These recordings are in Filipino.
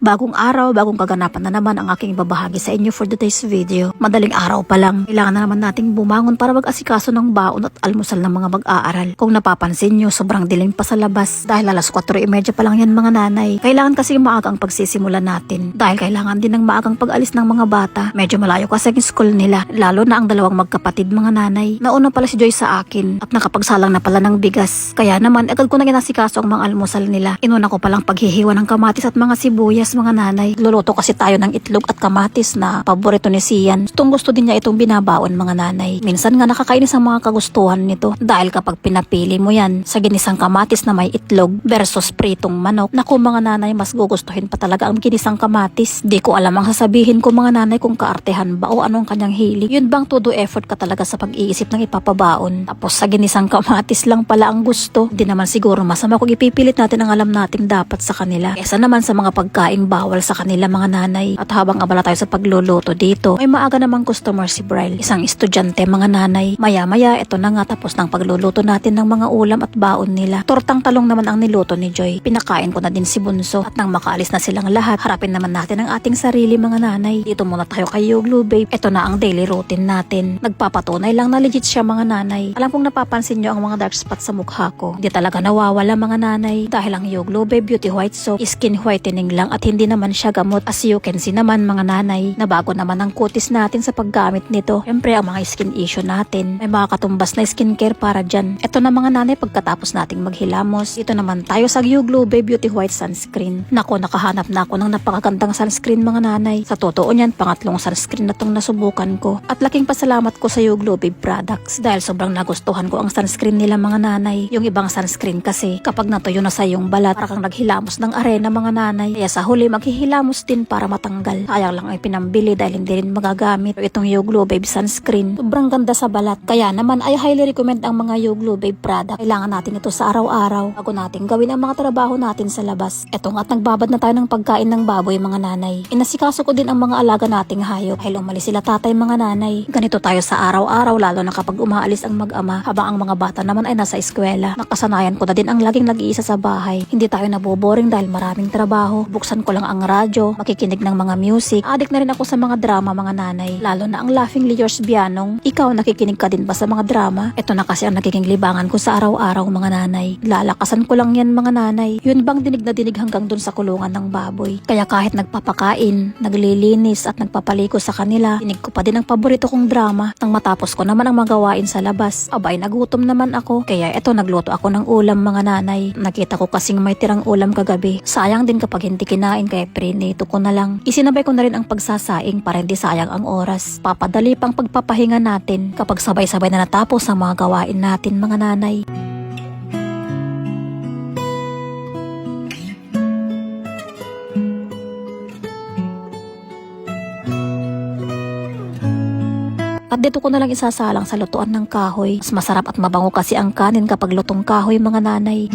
Bagong araw, bagong kaganapan na naman ang aking ibabahagi sa inyo for today's video. Madaling araw pa lang, kailangan na naman nating bumangon para mag-asikaso ng baon at almusal ng mga mag-aaral. Kung napapansin nyo, sobrang dilim pa sa labas dahil alas 4:30 pa lang yan mga nanay. Kailangan kasi maaga ang pagsisimula natin dahil kailangan din ng maagang pag-alis ng mga bata. Medyo malayo kasi ang school nila, lalo na ang dalawang magkapatid mga nanay. Nauna pala si Joy sa akin at nakapagsalang na pala ng bigas. Kaya naman, agad ko na ginasikaso ang mga almusal nila. Inuna ko palang paghihiwa ng kamatis at mga sibuyas mga nanay. Luluto kasi tayo ng itlog at kamatis na paborito ni Sian. Gustong gusto din niya itong binabaon mga nanay. Minsan nga nakakainis ang mga kagustuhan nito dahil kapag pinapili mo yan sa ginisang kamatis na may itlog versus pritong manok, naku mga nanay, mas gugustuhin pa talaga ang ginisang kamatis. Di ko alam ang sasabihin ko mga nanay kung kaartehan ba o anong kanyang hilig. Yun bang todo effort ka talaga sa pag-iisip ng ipapabaon? Tapos sa ginisang kamatis lang pala ang gusto. Di naman siguro masama kung ipipilit natin ang alam nating dapat sa kanila kesa naman sa mga pagkain bawal sa kanila mga nanay. At habang abala tayo sa pagluluto dito, may maaga namang customer si Bryle, isang estudyante mga nanay. Maya-maya, ito na nga tapos ng pagluluto natin ng mga ulam at baon nila. Tortang talong naman ang niluto ni Joy. Pinakain ko na din si Bunso at nang makaalis na silang lahat, harapin naman natin ang ating sarili mga nanay. Dito muna tayo kay Yuglo babe. Ito na ang daily routine natin. Nagpapatunay lang na legit siya mga nanay. Alam kong napapansin nyo ang mga dark spots sa mukha ko. Hindi talaga nawawala mga nanay dahil ang Yuglo babe Beauty White Soap skin whitening lang at hindi naman siya gamot. As you can see naman mga nanay, nabago naman ang kutis natin sa paggamit nito. Siyempre ang mga skin issue natin, may mga katumbas na skincare para dyan. Ito na mga nanay pagkatapos nating maghilamos. Ito naman tayo sa Yuglo Babe Beauty White Sunscreen. Nako, nakahanap na ako ng napakagandang sunscreen mga nanay. Sa totoo niyan, pangatlong sunscreen na tong nasubukan ko. At laking pasalamat ko sa Yuglo Babe products dahil sobrang nagustuhan ko ang sunscreen nila mga nanay. Yung ibang sunscreen kasi kapag natuyo na sa iyong balat, para kang naghilamos ng arena mga nanay. Kaya sa huli maghihilamos din para matanggal. Sayang lang ay pinambili dahil hindi rin magagamit. Pero itong Yuglo Babe sunscreen, sobrang ganda sa balat. Kaya naman ay highly recommend ang mga Yuglo Babe product. Kailangan natin ito sa araw-araw bago natin gawin ang mga trabaho natin sa labas. Eto nga at nagbabad na tayo ng pagkain ng baboy mga nanay. Inasikaso ko din ang mga alaga nating hayop dahil umalis sila tatay mga nanay. Ganito tayo sa araw-araw lalo na kapag umaalis ang mag-ama habang ang mga bata naman ay nasa eskwela. Nakasanayan ko na din ang laging nag-iisa sa bahay. Hindi tayo naboboring dahil maraming trabaho. Buksan ko lang ang radyo, makikinig ng mga music. Addict na rin ako sa mga drama mga nanay. Lalo na ang Laughingly Yours Bianong. Ikaw nakikinig ka din ba sa mga drama? Ito na kasi ang nagiging libangan ko sa araw-araw mga nanay. Lalakasan ko lang yan mga nanay. Yun bang dinig na dinig hanggang dun sa kulungan ng baboy. Kaya kahit nagpapakain, naglilinis at nagpapaliko sa kanila, dinig ko pa din ang paborito kong drama. Nang matapos ko naman ang magawain sa labas, abay nagutom naman ako. Kaya eto nagluto ako ng ulam mga nanay. Nakita ko kasing may tirang ulam kagabi. Sayang din kapag hindi kinain kaya prinito ko na lang. Isinabay ko na rin ang pagsasaing para hindi sayang ang oras. Papadali pang pagpapahinga natin kapag sabay-sabay na natapos ang mga gawain natin mga nanay. At dito ko na lang isasalang sa lutuan ng kahoy. Mas masarap at mabango kasi ang kanin kapag lutong kahoy mga nanay.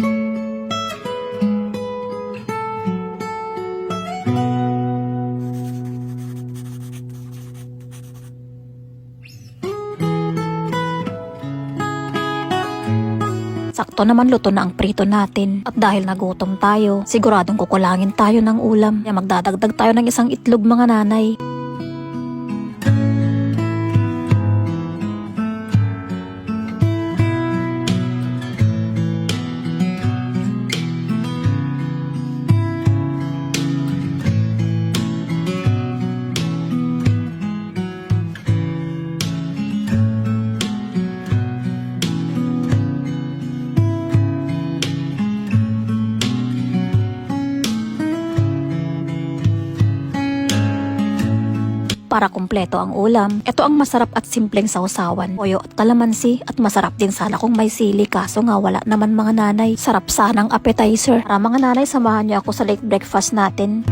Sakto naman luto na ang prito natin. At dahil nagutom tayo, siguradong kukulangin tayo ng ulam. Kaya magdadagdag tayo ng isang itlog mga nanay. Para kumpleto ang ulam, ito ang masarap at simpleng sausawan. Toyo at kalamansi at masarap din sana kung may sili kaso nga wala naman mga nanay. Sarap sanang appetizer. Para mga nanay, samahan niyo ako sa late breakfast natin.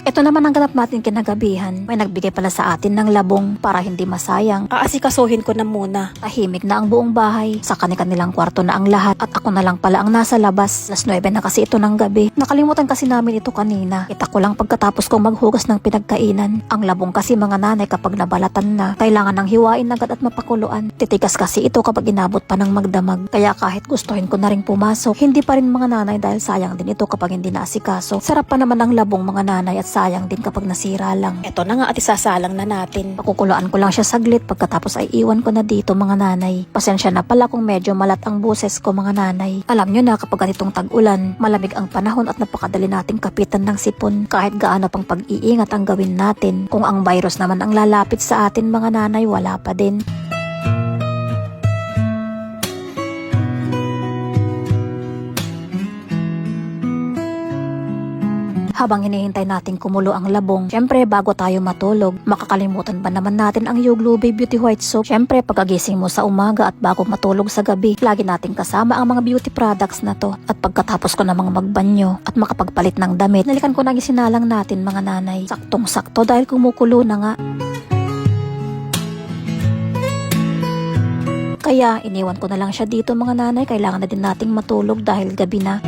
Ito naman ang ganap natin kinagabihan. May nagbigay pala sa atin ng labong para hindi masayang. Aasikasuhin ko na muna. Tahimik na ang buong bahay. Sa kanilang kwarto na ang lahat at ako na lang pala ang nasa labas. 9:00 na kasi ito ng gabi. Nakalimutan kasi namin ito kanina. Kita ko lang pagkatapos kong maghugas ng pinagkainan. Ang labong kasi mga nanay kapag nabalatan na, kailangan ng hiwain agad at mapakuluan. Titigas kasi ito kapag inabot pa ng magdamag. Kaya kahit gustuhin ko na rin pumasok, hindi pa rin mga nanay dahil sayang din ito kapag hindi naasikaso. Sarap pa naman ang labong mga nanay at sayang din kapag nasira lang. Eto na nga at isasalang na natin. Pakukuluan ko lang siya saglit pagkatapos ay iwan ko na dito mga nanay. Pasensya na pala kung medyo malat ang boses ko mga nanay. Alam nyo na kapag ganitong tag-ulan, malamig ang panahon at napakadali nating kapitan ng sipon. Kahit gaano pang pag-iingat ang gawin natin, kung ang virus naman ang lalapit sa atin mga nanay, wala pa din. Habang hinihintay natin kumulo ang labong, syempre bago tayo matulog, makakalimutan ba naman natin ang Yoglube Beauty White Soap? Syempre pagkagising mo sa umaga at bago matulog sa gabi, lagi nating kasama ang mga beauty products na to. At pagkatapos ko namang magbanyo at makapagpalit ng damit, nalikan ko na isinalang natin mga nanay. Saktong-sakto dahil kumukulo na nga. Kaya iniwan ko na lang siya dito mga nanay, kailangan na din nating matulog dahil gabi na.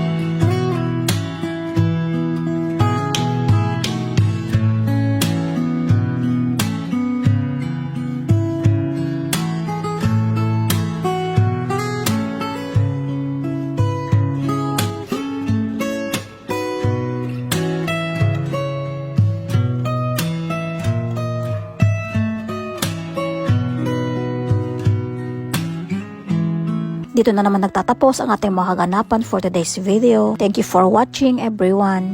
Dito na naman nagtatapos ang ating mga kaganapan for today's video. Thank you for watching everyone.